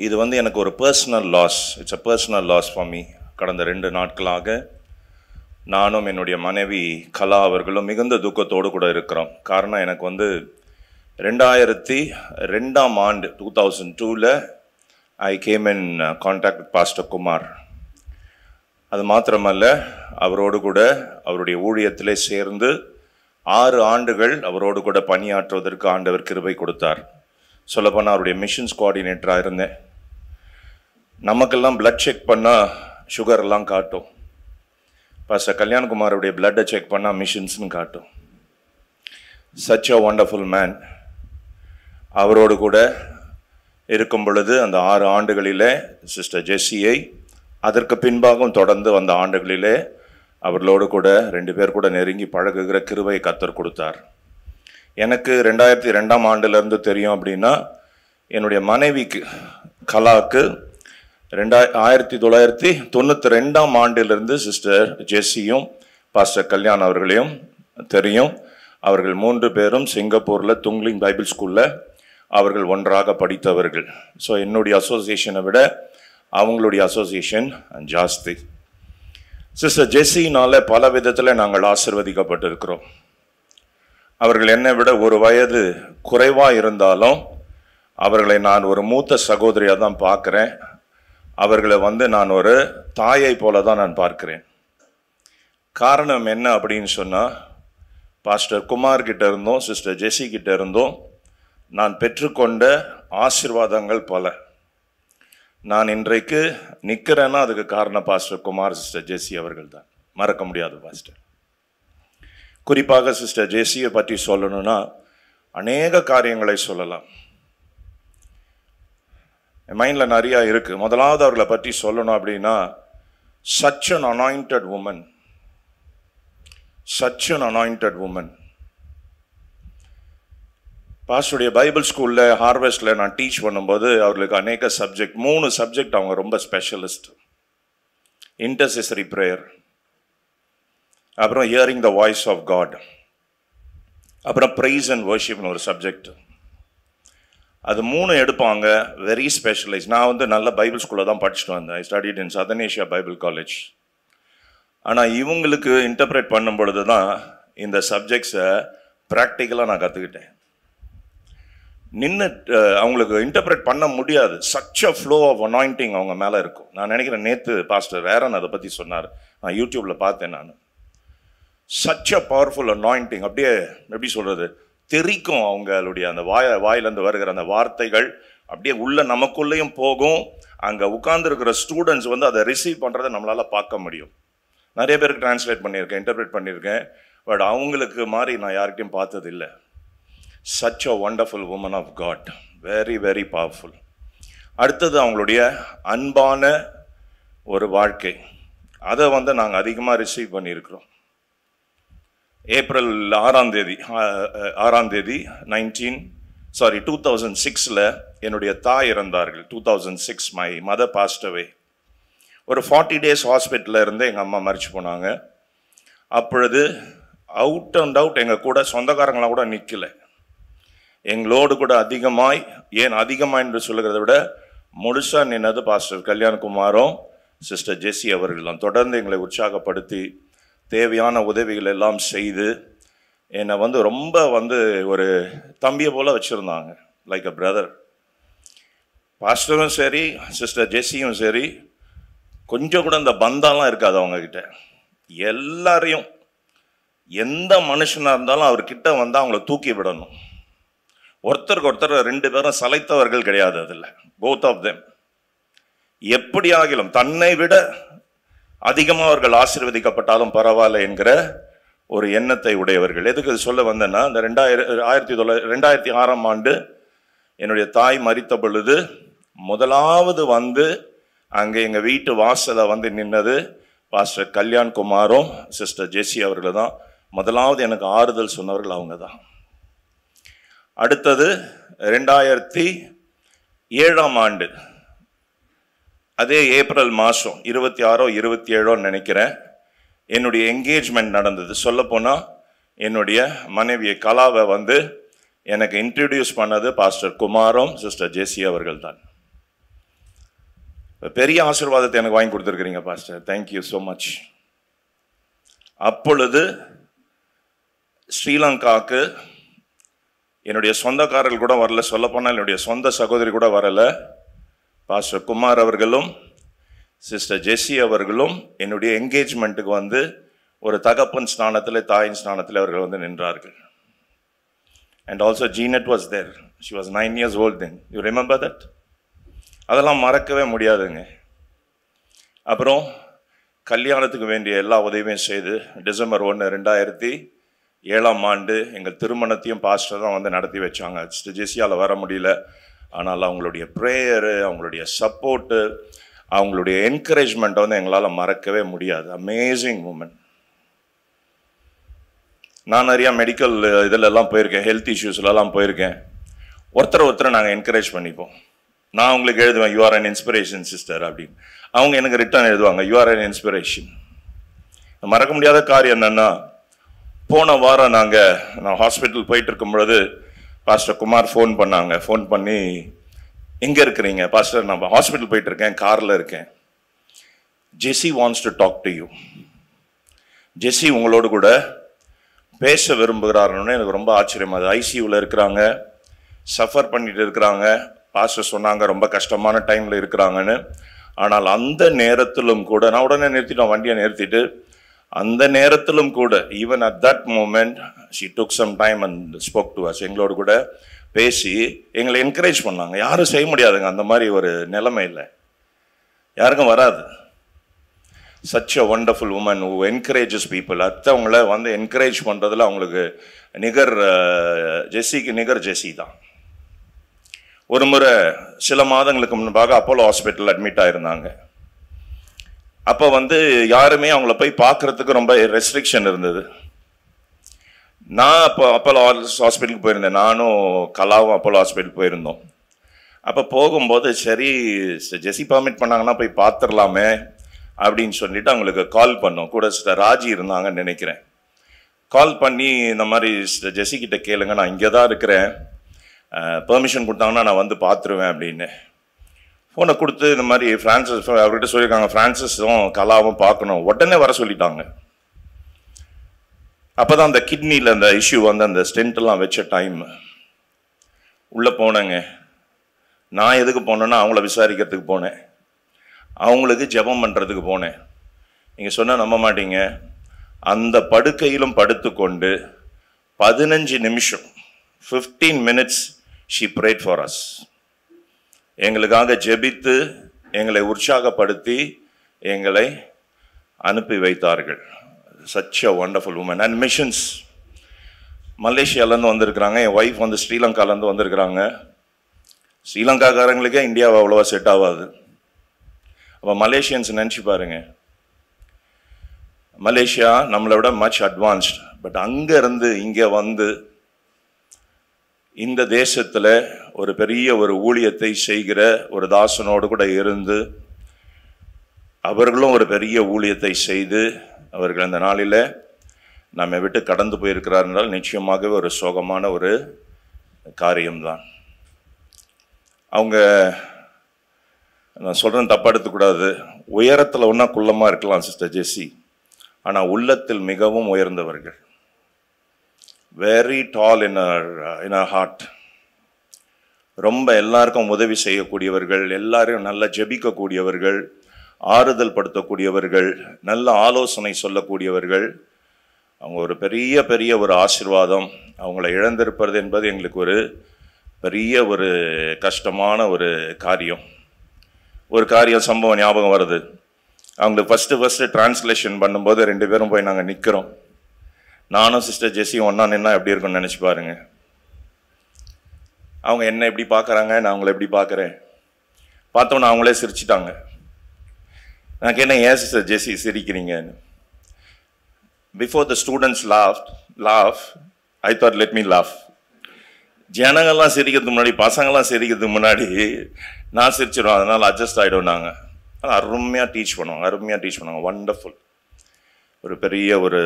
இது வந்து எனக்கு ஒரு personal loss. It's a personal loss for me. கடந்த 2 நாட்களாக நானும் என்னுடைய மனைவி கலா அவர்களும் மிகுந்த துக்கத்தோடு கூட இருக்கிறோம். காரணம், எனக்கு வந்து 2002ஆம் ஆண்டு 2002ல் I came in contact with pastor Kumar. அது மாத்திரமல்ல, அவரோடு கூட அவருடைய ஊழியத்திலே சேர்ந்து 6 ஆண்டுகள் அவரோடு கூட பணியாற்றுவதற்கு ஆண்டவர் கிருபை கொடுத்தார். சொல்லப்போனால் அவருடைய மிஷன்ஸ் கோஆர்டினேட்டராக இருந்தேன். நமக்கெல்லாம் பிளட் செக் பண்ணால் சுகர்லாம் காட்டும். பாஸ்டர் கல்யாண்குமாருடைய பிளட்டை செக் பண்ணால் மிஷன்ஸ்னு காட்டும். Such a wonderful man. அவரோடு கூட இருக்கும் பொழுது அந்த 6 ஆண்டுகளிலே சிஸ்டர் ஜெஸ்ஸியை, அதற்கு பின்பாகவும் தொடர்ந்து வந்த ஆண்டுகளிலே அவர்களோடு கூட 2 பேர் கூட நெருங்கி பழகுகிற கிருபை கர்த்தர் கொடுத்தார். எனக்கு 2002ஆம் ஆண்டுலேருந்து தெரியும். அப்படின்னா என்னுடைய மனைவிக்கு கலாவுக்கு 1992ஆம் ஆண்டிலிருந்து சிஸ்டர் ஜெஸ்ஸியும் பாஸ்டர் கல்யாண் அவர்களையும் தெரியும். அவர்கள் 3 பேரும் சிங்கப்பூரில் துங்லிங் பைபிள் ஸ்கூலில் அவர்கள் ஒன்றாக படித்தவர்கள். ஸோ என்னுடைய அசோசியேஷனை விட அவங்களுடைய அசோசியேஷன் ஜாஸ்தி. சிஸ்டர் ஜெஸ்ஸினால பல விதத்தில் நாங்கள் ஆசீர்வதிக்கப்பட்டிருக்கிறோம். அவர்கள் என்னை விட 1 வயது குறைவாக இருந்தாலும் அவர்களை நான் ஒரு மூத்த சகோதரியாக தான் பார்க்குறேன். அவர்களை வந்து நான் ஒரு தாயை போல தான் நான் பார்க்கிறேன். காரணம் என்ன அப்படின்னு சொன்னால், பாஸ்டர் குமார் கிட்ட இருந்தும் சிஸ்டர் ஜெஸ்ஸி கிட்ட இருந்தும் நான் பெற்றுக்கொண்ட ஆசீர்வாதங்கள் பல. நான் இன்றைக்கு நிற்கிறேன்னா அதுக்கு காரணம் பாஸ்டர் குமார், சிஸ்டர் ஜெஸ்ஸி அவர்கள் தான். மறக்க முடியாது பாஸ்டர். குறிப்பாக சிஸ்டர் ஜெஸ்ஸியை பற்றி சொல்லணும்னா அநேக காரியங்களை சொல்லலாம். என் மைண்டில் நிறையா இருக்குது. முதலாவது அவர்களை பற்றி சொல்லணும் அப்படின்னா, such an anointed woman. such an anointed woman. பாஸ்டருடைய பைபிள் ஸ்கூலில் ஹார்வெஸ்டில் நான் டீச் பண்ணும்போது அவர்களுக்கு அநேக சப்ஜெக்ட், 3 சப்ஜெக்ட் அவங்க ரொம்ப ஸ்பெஷலிஸ்ட். இன்டர்செசரி ப்ரேயர், அப்புறம் hearing the voice of God, அப்புறம் ப்ரைஸ் அண்ட் வர்ஷிப்னு ஒரு சப்ஜெக்ட். அது 3 எடுப்பாங்க. Very specialise. நான் வந்து நல்ல பைபிள் ஸ்கூலில் தான் படிச்சுட்டு வந்தேன். I studied in Southern Asia Bible College. ஆனால் இவங்களுக்கு இன்டர்பிரேட் பண்ணும் பொழுது தான் இந்த சப்ஜெக்ட்ஸை ப்ராக்டிக்கலாக நான் கற்றுக்கிட்டேன். நின்று அவங்களுக்கு இன்டர்பிரேட் பண்ண முடியாது. Such a flow of anointing அவங்க மேலே இருக்கும். நான் நினைக்கிறேன் நேற்று பாஸ்டர் வேறன் அதை பற்றி சொன்னார். நான் யூடியூப்பில் பார்த்தேன். நான் சச் அ பவர்ஃபுல் அனாயிண்டிங். அப்படியே எப்படி சொல்கிறது, தெரிக்கும். அவங்களுடைய அந்த வாயிலேருந்து வருகிற அந்த வார்த்தைகள் அப்படியே உள்ள நமக்குள்ளேயும் போகும். அங்கே உட்கார்ந்துருக்கிற ஸ்டூடெண்ட்ஸ் வந்து அதை ரிசீவ் பண்ணுறதை நம்மளால் பார்க்க முடியும். நிறைய பேருக்கு டிரான்ஸ்லேட் பண்ணியிருக்கேன், இன்டர்பிரேட் பண்ணியிருக்கேன். பட் அவங்களுக்கு மாதிரி நான் யார்கிட்டையும் பார்த்தது இல்லை. Such a wonderful woman of God. Very very powerful. அடுத்தது அவங்களுடைய அன்பான ஒரு வாழ்க்கை. அதை வந்து நாங்கள் அதிகமாக ரிசீவ் பண்ணியிருக்கிறோம். ஏப்ரல் 6ஆம் தேதி 2006 என்னுடைய தாய் இறந்தார்கள். 2006 மை மதர் பாஸ்ட் அவே. ஒரு 40 days ஹாஸ்பிட்டலில் இருந்து எங்கள் அம்மா மரிச்சு போனாங்க. அப்பொழுது அவுட் அண்ட் அவுட் எங்கள் கூட சொந்தக்காரங்களாம் கூட நிற்கலை. எங்களோடு கூட அதிகமாய், ஏன் அதிகமாக என்று சொல்லுகிறத விட முழுசாக நின்னது பாஸ்டர் கல்யாண்குமாரும் சிஸ்டர் ஜெஸ்ஸி அவர்கள் தான். தொடர்ந்து எங்களை உற்சாகப்படுத்தி தேவையான உதவிகள் எல்லாம் செய்து என்னை வந்து ரொம்ப வந்து ஒரு தம்பியை போல் வச்சுருந்தாங்க. லைக் அ பிரதர். பாஸ்டரும் சரி, சிஸ்டர் ஜெஸ்ஸியும் சரி, கொஞ்சம் கூட இந்த பந்தாலாம் இருக்காது அவங்கக்கிட்ட. எல்லாரையும், எந்த மனுஷனாக இருந்தாலும் அவர்கிட்ட வந்து அவங்கள தூக்கி விடணும். ஒருத்தருக்கு ஒருத்தர் 2 பேரும் சளைத்தவர்கள் கிடையாது. அதில் போத் ஆஃப் தெம் எப்படி ஆகிலும் தன்னை விட அதிகமாக அவர்கள் ஆசீர்வதிக்கப்பட்டாலும் பரவாயில்ல என்கிற ஒரு எண்ணத்தை உடையவர்கள். எதுக்கு சொல்ல வந்தேன்னா, இந்த 2006ஆம் ஆண்டு என்னுடைய தாய் மரித்த பொழுது முதலாவது வந்து அங்கே எங்கள் வீட்டு வாசலை வந்து நின்னது பாஸ்டர் கல்யாண்குமாரும் சிஸ்டர் ஜெஸ்ஸி அவர்கள் தான். முதலாவது எனக்கு ஆறுதல் சொன்னவர்கள் அவங்க தான். அடுத்தது 2007ஆம் ஆண்டு அதே ஏப்ரல் மாதம் 26 27 நினைக்கிறேன், என்னுடைய என்கேஜ்மெண்ட் நடந்தது. சொல்லப்போனால் என்னுடைய மனைவியை கலாவை வந்து எனக்கு இன்ட்ரடியூஸ் பண்ணது பாஸ்டர் குமாரும் சிஸ்டர் ஜெஸ்ஸி அவர்கள் தான். பெரிய ஆசீர்வாதத்தை எனக்கு வாங்கி கொடுத்துருக்கிறீங்க பாஸ்டர், தேங்க்யூ ஸோ மச். அப்பொழுது ஸ்ரீலங்காவுக்கு என்னுடைய சொந்தக்காரர்கள் கூட வரல, சொல்லப்போனால் என்னுடைய சொந்த சகோதரி கூட வரலை. பாஸ்டர் குமார் அவர்களும் சிஸ்டர் ஜெஸ்ஸி அவர்களும் என்னுடைய என்கேஜ்மெண்ட்டுக்கு வந்து ஒரு தகப்பன் ஸ்நானத்தில் தாயின் ஸ்நானத்தில் அவர்கள் வந்து நின்றார்கள். And also Jeanette was there. She was 9 years old then. You remember that? அதெல்லாம் மறக்கவே முடியாதுங்க. அப்புறம் கல்யாணத்துக்கு வேண்டிய எல்லா உதவியும் செய்து டிசம்பர் 1, 2007 எங்கள் திருமணத்தையும் பாஸ்டர் தான் வந்து நடத்தி வச்சாங்க. ஜெசியால் வர முடியல, ஆனால் அவங்களுடைய ப்ரேயரு, அவங்களுடைய சப்போர்ட்டு, அவங்களுடைய என்கரேஜ்மெண்ட்டை வந்து எங்களால் மறக்கவே முடியாது. Amazing moment. நான் நிறையா மெடிக்கல் இதிலெல்லாம் போயிருக்கேன், ஹெல்த் இஷ்யூஸ்லலாம் போயிருக்கேன். ஒருத்தரை நாங்கள் என்கரேஜ் பண்ணிப்போம். நான் உங்களுக்கு எழுதுவேன், you are an inspiration sister அப்படின்னு. அவங்க எனக்கு ரிட்டர்ன் எழுதுவாங்க, யூ ஆர் அன் இன்ஸ்பிரேஷன். மறக்க முடியாத காரியம் என்னென்னா, போன வாரம் நான் ஹாஸ்பிட்டல் போயிட்டு இருக்கும் பொழுது பாஸ்டர் குமார் ஃபோன் பண்ணாங்க. ஃபோன் பண்ணி, எங்கே இருக்கிறீங்க? பாஸ்டர் நான் ஹாஸ்பிட்டல் போயிட்டு இருக்கேன், காரில் இருக்கேன். Jessie wants to talk to you. Jessie உங்களோடு கூட பேச விரும்புகிறாருன்னு எனக்கு ரொம்ப ஆச்சரியமா. அது ஐசியூவில் இருக்கிறாங்க, சஃபர் பண்ணிட்டு இருக்கிறாங்க. பாஸ்டர் சொன்னாங்க ரொம்ப கஷ்டமான டைமில் இருக்கிறாங்கன்னு. ஆனால் அந்த நேரத்திலும் கூட நான் உடனே நிறுத்திட்டோம், வண்டியை நிறுத்திட்டு அந்த நேரத்திலும் கூட even at that moment she took some time and spoke to us. எங்களோடு கூட பேசி எங்களை என்கரேஜ் பண்ணாங்க. யாரும் செய்ய முடியாதுங்க அந்த மாதிரி ஒரு நிலைமையில், யாருக்கும் வராது. such a wonderful woman who encourages people. அத்தவங்களை வந்து என்கரேஜ் பண்ணுறதுல அவங்களுக்கு நிகர் ஜெஸ்ஸிக்கு நிகர் ஜெஸ்ஸி தான். ஒரு முறை சில மாதங்களுக்கு முன்பாக அப்போலோ ஹாஸ்பிட்டல் அட்மிட் ஆயிருந்தாங்க. அப்போ வந்து யாருமே அவங்கள போய் பார்க்குறதுக்கு ரொம்ப ரெஸ்ட்ரிக்ஷன் இருந்தது. நான் அப்போ அப்போலோ ஹாஸ்பிட்டலுக்கு போயிருந்தேன், நானும் கலாவும் அப்போலோ ஹாஸ்பிட்டல் போயிருந்தோம். அப்போ போகும்போது சரி ஜெஸ்ஸி பர்மிட் பண்ணாங்கன்னா போய் பார்த்துடலாமே அப்படின்னு சொல்லிட்டு அவங்களுக்கு கால் பண்ணோம். கூட சிஸ்டர் ராஜி இருந்தாங்கன்னு நினைக்கிறேன். கால் பண்ணி இந்த மாதிரி சிஸ்டர் ஜெஸ்ஸி கிட்ட கேளுங்க, நான் இங்கே தான் இருக்கிறேன், பெர்மிஷன் கொடுத்தாங்கன்னா நான் வந்து பார்த்துருவேன் அப்படின்னு. ஃபோனை கொடுத்து இந்த மாதிரி ஃப்ரான்சிஸ் அவர்கிட்ட சொல்லியிருக்காங்க, ஃப்ரான்சிஸும் கலாவும் பார்க்கணும், உடனே வர சொல்லிட்டாங்க. அப்போ தான் அந்த கிட்னியில் அந்த இஷ்யூ வந்து அந்த ஸ்டென்ட்லாம் வச்ச டைம். உள்ளே போனேங்க. நான் எதுக்கு போனேன்னா அவங்கள விசாரிக்கிறதுக்கு போனேன், அவங்களுக்கு ஜெபம் பண்ணுறதுக்கு போனேன். நீங்கள் சொன்னால் நம்ப மாட்டீங்க, அந்த படுக்கையிலும் படுத்துக்கொண்டு 15 நிமிஷம் 15 minutes she prayed for us. எங்களுக்காக ஜெபித்து எங்களை உற்சாகப்படுத்தி எங்களை அனுப்பி வைத்தார்கள். such a wonderful woman. And missions, மலேசியாலேருந்து வந்திருக்கிறாங்க. என் ஒய்ஃப் வந்து ஸ்ரீலங்காலேருந்து வந்திருக்கிறாங்க. ஸ்ரீலங்காக்காரங்களுக்கே இந்தியாவை அவ்வளோவா செட் ஆகாது. அப்போ மலேசியன்ஸ் நினச்சி பாருங்க, மலேசியா நம்மளை விட மச் அட்வான்ஸ்ட். பட் அங்கேருந்து இங்கே வந்து இந்த தேசத்தில் ஒரு பெரிய ஒரு ஊழியத்தை செய்கிற ஒரு தாசனோடு கூட இருந்து அவர்களும் ஒரு பெரிய ஊழியத்தை செய்து அவர்கள் அந்த நாளில் நம்ம விட்டு கடந்து போயிருக்கிறார் என்றால் நிச்சயமாகவே ஒரு சோகமான ஒரு காரியம்தான். அவங்க, நான் சொல்கிறேன் தப்பா எடுத்துக்கூடாது, உயரத்தில் ஒன்றா குள்ளமாக இருக்கலாம் சிஸ்டர் ஜெஸ்ஸி, ஆனால் உள்ளத்தில் மிகவும் உயர்ந்தவர்கள். Very tall in our heart. ரொம்ப எல்லாருக்கும் உதவி செய்யக்கூடியவர்கள், எல்லாரையும் நல்லா ஜெபிக்கக்கூடியவர்கள், ஆறுதல் படுத்தக்கூடியவர்கள், நல்ல ஆலோசனை சொல்லக்கூடியவர்கள். அவங்க ஒரு பெரிய பெரிய ஒரு ஆசீர்வாதம். அவங்கள இழந்திருப்பது என்பது எங்களுக்கு ஒரு பெரிய ஒரு கஷ்டமான ஒரு காரியம். ஒரு காரியம் சம்பவம் ஞாபகம் வருது. அவங்களுக்கு ஃபஸ்ட்டு டிரான்ஸ்லேஷன் பண்ணும்போது 2 பேரும் போய் நாங்கள் நிற்கிறோம். நானும் சிஸ்டர் ஜெஸ்ஸியும் ஒன்றா நின்னா எப்படி இருக்குன்னு நினச்சி பாருங்க. அவங்க என்ன எப்படி பார்க்குறாங்க, நான் அவங்கள எப்படி பார்க்குறேன். பார்த்தோன்னா அவங்களே சிரிச்சிட்டாங்க. நான் கேட்டேன், ஏன் சிஸ்டர் ஜெஸ்ஸி சிரிக்கிறீங்கன்னு. Before the students laugh, I thought let me laugh. ஜனங்கள்லாம் சிரிக்கிறதுக்கு முன்னாடி, பசங்கள்லாம் சிரிக்கிறதுக்கு முன்னாடி நான் சிரிச்சிடுவோம். அதனால் அட்ஜஸ்ட் ஆகிடும். நாங்கள் அருமையாக டீச் பண்ணுவாங்க. வண்டர்ஃபுல். ஒரு பெரிய ஒரு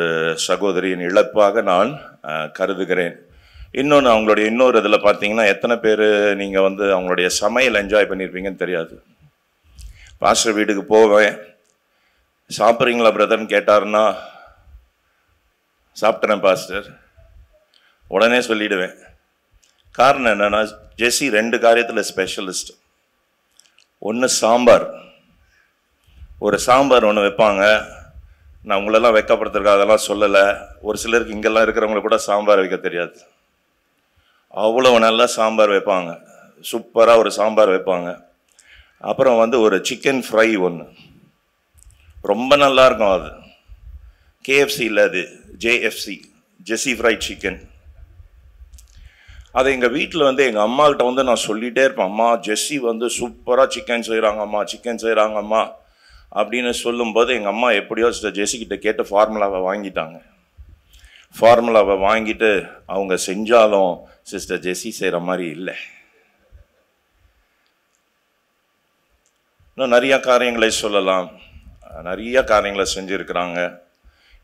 சகோதரியின் இழப்பாக நான் கருதுகிறேன். இன்னொன்று, அவங்களுடைய இன்னொரு இதில் பார்த்தீங்கன்னா, எத்தனை பேர் நீங்கள் வந்து அவங்களுடைய சமையல் என்ஜாய் பண்ணியிருப்பீங்கன்னு தெரியாது. பாஸ்டர் வீட்டுக்கு போவேன். சாப்பிட்றீங்களா பிரதர்ன்னு கேட்டாருன்னா சாப்பிட்றேன் பாஸ்டர் உடனே சொல்லிடுவேன். காரணம் என்னன்னா, ஜெஸ்ஸி 2 காரியத்தில் ஸ்பெஷலிஸ்ட். ஒன்று சாம்பார். ஒரு சாம்பார் ஒன்று வைப்பாங்க. நான் உங்களெல்லாம் வைக்கப்படுறதுக்கு அதெல்லாம் சொல்லலை. ஒரு சிலருக்கு இங்கெல்லாம் இருக்கிறவங்களை கூட சாம்பார் வைக்க தெரியாது. அவ்வளோ நல்லா சாம்பார் வைப்பாங்க. சூப்பராக ஒரு சாம்பார் வைப்பாங்க. அப்புறம் ஒரு சிக்கன் ஃப்ரை ஒன்று ரொம்ப நல்லாயிருக்கும். அது KFC இல்லை, அது JFC, ஜெஸ்ஸி ஃப்ரைட் சிக்கன். அது எங்கள் வீட்டில் எங்கள் அம்மாக்கிட்ட நான் சொல்லிகிட்டே இருப்பேன், அம்மா ஜெஸ்ஸி சூப்பராக சிக்கன் செய்கிறாங்கம்மா, சிக்கன் செய்கிறாங்கம்மா அப்படின்னு சொல்லும்போது எங்கள் அம்மா எப்படியோ சிஸ்டர் ஜெஸ்ஸிக்கிட்ட கேட்டு ஃபார்முலாவை வாங்கிட்டாங்க. ஃபார்முலாவை வாங்கிட்டு அவங்க செஞ்சாலும் சிஸ்டர் ஜெஸ்ஸி செய்கிற மாதிரி இல்லை. இன்னும் நிறையா காரியங்களை சொல்லலாம். நிறைய காரியங்களை செஞ்சுருக்கிறாங்க.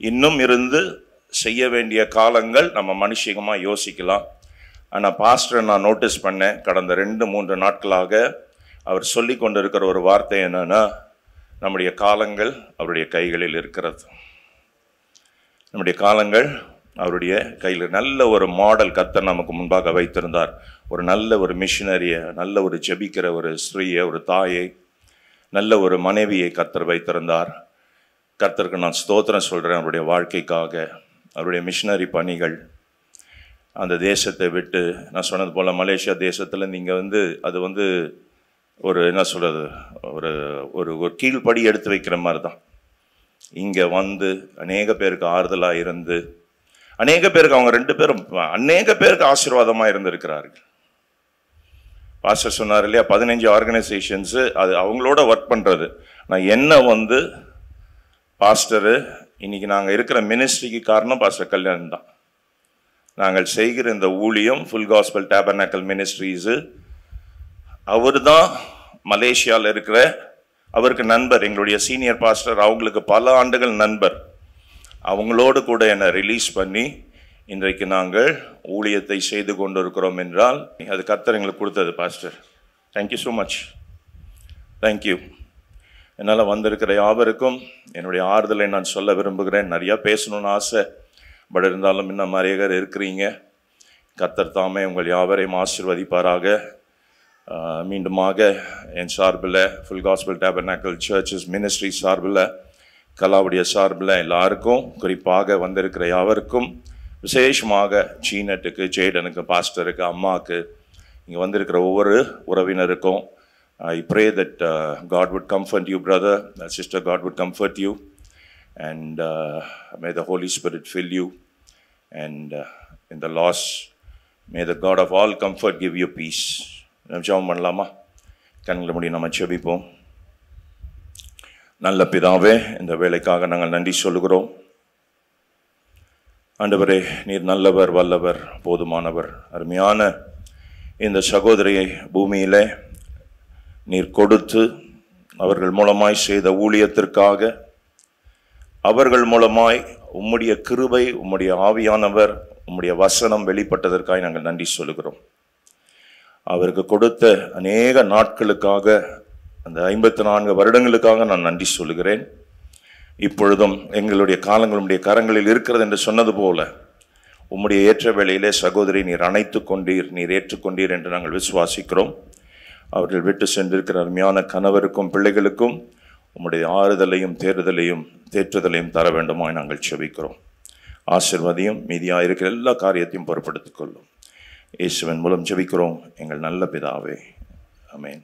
இன்னும் இருந்து செய்ய வேண்டிய காலங்கள் நம்ம மனுஷிகமாக யோசிக்கலாம். ஆனால் பாஸ்டரை நான் நோட்டீஸ் பண்ணேன், கடந்த 2-3 நாட்களாக அவர் சொல்லி கொண்டு இருக்கிற ஒரு வார்த்தை என்னன்னா, நம்முடைய காலங்கள் அவருடைய கைகளில் இருக்கிறது. நம்முடைய காலங்கள் அவருடைய கையில். நல்ல ஒரு மாடல் கர்த்தர் நமக்கு முன்பாக வைத்திருந்தார். ஒரு நல்ல ஒரு மிஷினரியை, நல்ல ஒரு ஜெபிக்கிற ஒரு ஸ்திரீயை, ஒரு தாயை, நல்ல ஒரு மனைவியை கர்த்தர் வைத்திருந்தார். கர்த்தருக்கு நான் ஸ்தோத்திரம் சொல்கிறேன் அவருடைய வாழ்க்கைக்காக. அவருடைய மிஷினரி பணிகள், அந்த தேசத்தை விட்டு, நான் சொன்னது போல் மலேசியா தேசத்தில் நீங்கள் அது ஒரு என்ன சொல்கிறது, ஒரு ஒரு ஒரு கீழ்ப்படி எடுத்து வைக்கிற மாதிரி தான். இங்கே அநேக பேருக்கு ஆறுதலாக இருந்து, அநேக பேருக்கு அவங்க 2 பேரும் அநேக பேருக்கு ஆசீர்வாதமாக இருந்திருக்கிறார்கள். பாஸ்டர் சொன்னார் இல்லையா, 15 ஆர்கனைசேஷன்ஸு, அது அவங்களோட ஒர்க் பண்ணுறது. நான் என்ன பாஸ்டரு இன்னைக்கு நாங்கள் இருக்கிற மினிஸ்ட்ரிக்கு காரணம் பாஸ்டர் கல்யாணம் தான். நாங்கள் செய்கிற இந்த ஊழியம் ஃபுல் காஸ்பல் டேபர்னாக்கல் மினிஸ்ட்ரீஸு, அவர் தான் மலேசியாவில் இருக்கிற அவருக்கு நண்பர், எங்களுடைய சீனியர் பாஸ்டர், அவங்களுக்கு பல ஆண்டுகள் நண்பர். அவங்களோடு கூட என்னை ரிலீஸ் பண்ணி இன்றைக்கு நாங்கள் ஊழியத்தை செய்து கொண்டு இருக்கிறோம் என்றால் அது கர்த்தர் எங்களுக்கு கொடுத்தது. Pastor thank you so much, thank you. என்னால் வந்திருக்கிற யாவருக்கும் என்னுடைய ஆறுதலை நான் சொல்ல விரும்புகிறேன். நிறையா பேசணும்னு ஆசை, பட் இருந்தாலும் இன்னும் நிறைய பேர் இருக்கிறீங்க. கர்த்தர் தாமே உங்கள் யாவரையும் ஆசீர்வதிப்பாராக. மீண்டுமாக என் சார்பில், full gospel tabernacle churches ministry சார்பில், கலாவுடைய சார்பில் எல்லாருக்கும், குறிப்பாக வந்திருக்கிற யாவருக்கும், விசேஷமாக சீனட்டுக்கு, ஜெய்டனுக்கு, பாஸ்டருக்கு, அம்மாவுக்கு, இங்கே வந்திருக்கிற ஒவ்வொரு உறவினருக்கும் I pray that God would comfort you, brother, sister, God would comfort you, and may the Holy Spirit fill you, and in the loss, may the God of all comfort give you peace. ஜெபம் பண்ணலாமா? கண்களை மூடி நம்ம ஜெபிப்போம். நல்ல பிதாவே, இந்த வேலைக்காக நாங்கள் நன்றி சொல்லுகிறோம். ஆண்டவரே, நீர் நல்லவர், வல்லவர், போதுமானவர். அருமையான இந்த சகோதரியை பூமியிலே நீர் கொடுத்து அவர்கள் மூலமாய் செய்த ஊழியத்திற்காக, அவர்கள் மூலமாய் உம்முடைய கிருபை, உம்முடைய ஆவியானவர், உம்முடைய வசனம் வெளிப்பட்டதற்காக நாங்கள் நன்றி சொல்லுகிறோம். அவருக்கு கொடுத்த அநேக நாட்களுக்காக, அந்த 54 வருடங்களுக்காக நான் நன்றி சொல்லுகிறேன். இப்பொழுதும் எங்களுடைய காலங்களுடைய கரங்களில் இருக்கிறது என்று சொன்னது போல உம்முடைய ஏற்ற வேளையிலே சகோதரி நீர் அணைத்து கொண்டீர், நீர் ஏற்றுக்கொண்டீர் என்று நாங்கள் விசுவாசிக்கிறோம். அவர்கள் விட்டு சென்றிருக்கிற அருமையான கணவருக்கும் பிள்ளைகளுக்கும் உம்முடைய ஆறுதலையும் தேற்றுதலையும் தர வேண்டுமாய் நாங்கள் செபிக்கிறோம். ஆசீர்வாதியும் மீதியாக இருக்கிற எல்லா காரியத்தையும் பொறுப்படுத்திக் கொள்ளும். இயேசுவின் மூலம் ஜெபிக்கிறோம் எங்கள் நல்ல பிதாவே, ஆமென்.